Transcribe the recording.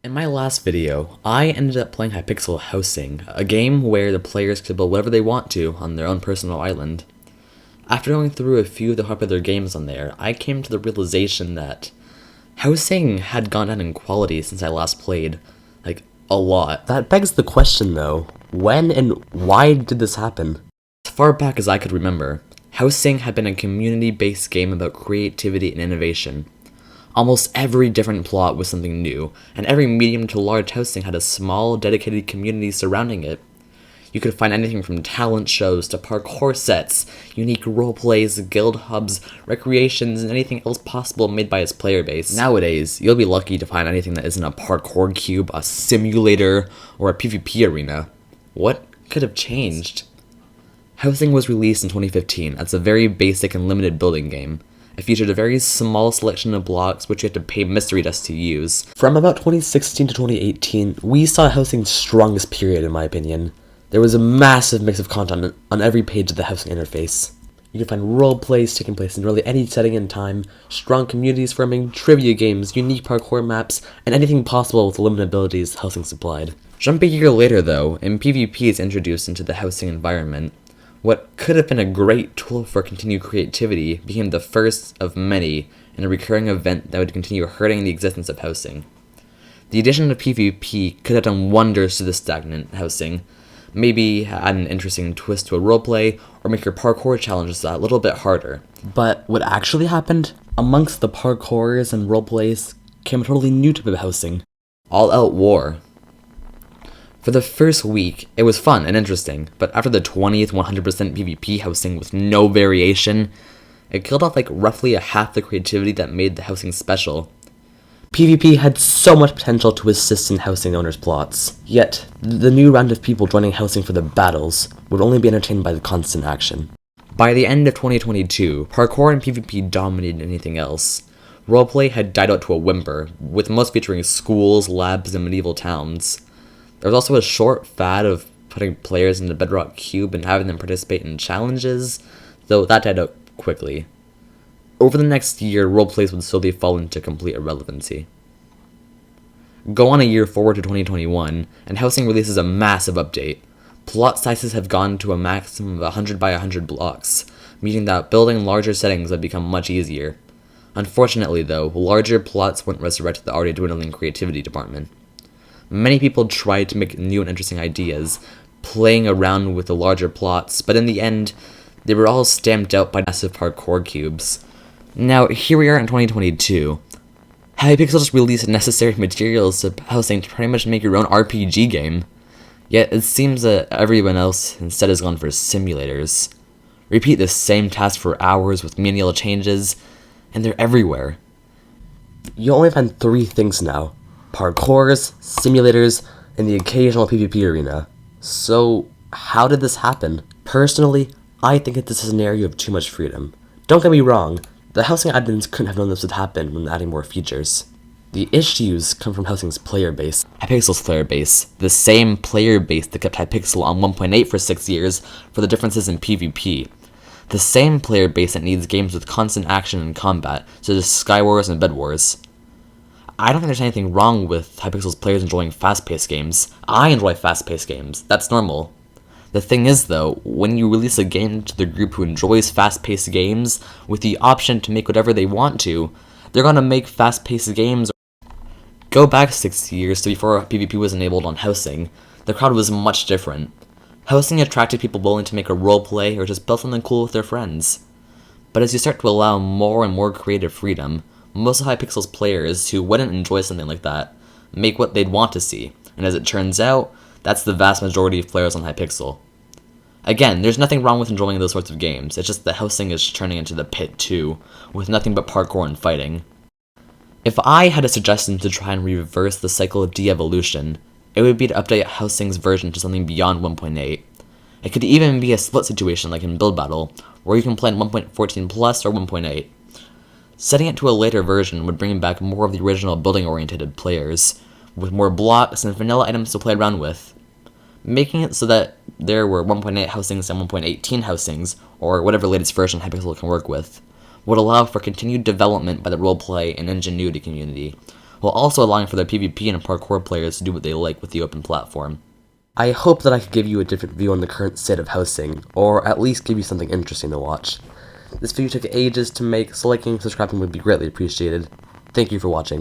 In my last video, I ended up playing Hypixel Housing, a game where the players could build whatever they want to on their own personal island. After going through a few of the popular games on there, I came to the realization that housing had gone down in quality since I last played, like, a lot. That begs the question though, when and why did this happen? As far back as I could remember, housing had been a community-based game about creativity and innovation. Almost every different plot was something new, and every medium to large housing had a small, dedicated community surrounding it. You could find anything from talent shows to parkour sets, unique roleplays, guild hubs, recreations, and anything else possible made by its player base. Nowadays, you'll be lucky to find anything that isn't a parkour cube, a simulator, or a PvP arena. What could have changed? Housing was released in 2015 as a very basic and limited building game. It featured a very small selection of blocks which you had to pay mystery dust to use. From about 2016 to 2018, we saw housing's strongest period in my opinion. There was a massive mix of content on every page of the housing interface. You can find role plays taking place in really any setting and time, strong communities forming, trivia games, unique parkour maps, and anything possible with the limited abilities housing supplied. Jump a year later though, and PvP is introduced into the housing environment. What could have been a great tool for continued creativity became the first of many in a recurring event that would continue hurting the existence of housing. The addition of PvP could have done wonders to the stagnant housing, maybe add an interesting twist to a roleplay, or make your parkour challenges a little bit harder. But what actually happened? Amongst the parkours and roleplays came a totally new type of housing. All-out war. For the first week, it was fun and interesting, but after the 20th 100% PvP housing with no variation, it killed off like roughly a half the creativity that made the housing special. PvP had so much potential to assist in housing owners' plots, yet the new round of people joining housing for the battles would only be entertained by the constant action. By the end of 2022, parkour and PvP dominated anything else. Roleplay had died out to a whimper, with most featuring schools, labs, and medieval towns. There was also a short fad of putting players in the Bedrock Cube and having them participate in challenges, though that died out quickly. Over the next year, roleplays would slowly fall into complete irrelevancy. Go on a year forward to 2021, and housing releases a massive update. Plot sizes have gone to a maximum of 100 by 100 blocks, meaning that building larger settings have become much easier. Unfortunately though, larger plots won't resurrect the already dwindling creativity department. Many people tried to make new and interesting ideas, playing around with the larger plots, but in the end, they were all stamped out by massive parkour cubes. Now, here we are in 2022. Hypixel just released necessary materials to housing to pretty much make your own RPG game. Yet, it seems that everyone else instead has gone for simulators. Repeat the same task for hours with menial changes, and they're everywhere. You'll only find three things now: parkours, simulators, and the occasional PvP arena. So, how did this happen? Personally, I think it's a scenario of too much freedom. Don't get me wrong, the housing admins couldn't have known this would happen when adding more features. The issues come from housing's player base. Hypixel's player base, the same player base that kept Hypixel on 1.8 for 6 years for the differences in PvP. The same player base that needs games with constant action and combat, such as Skywars and Bed Wars. I don't think there's anything wrong with Hypixel's players enjoying fast-paced games. I enjoy fast-paced games. That's normal. The thing is, though, when you release a game to the group who enjoys fast-paced games with the option to make whatever they want to, they're gonna make fast-paced games. Go back 6 years to before PvP was enabled on housing. The crowd was much different. Housing attracted people willing to make a roleplay or just build something cool with their friends. But as you start to allow more and more creative freedom, most of Hypixel's players who wouldn't enjoy something like that make what they'd want to see, and as it turns out, that's the vast majority of players on Hypixel. Again, there's nothing wrong with enjoying those sorts of games, it's just the housing is turning into the pit too, with nothing but parkour and fighting. If I had a suggestion to try and reverse the cycle of de-evolution, it would be to update housing's version to something beyond 1.8. It could even be a split situation like in Build Battle, where you can play in 1.14 plus or 1.8. Setting it to a later version would bring back more of the original building-oriented players, with more blocks and vanilla items to play around with. Making it so that there were 1.8 housings and 1.18 housings, or whatever latest version Hypixel can work with, would allow for continued development by the roleplay and ingenuity community, while also allowing for the PvP and parkour players to do what they like with the open platform. I hope that I could give you a different view on the current state of housing, or at least give you something interesting to watch. This video took ages to make, so liking and subscribing would be greatly appreciated. Thank you for watching.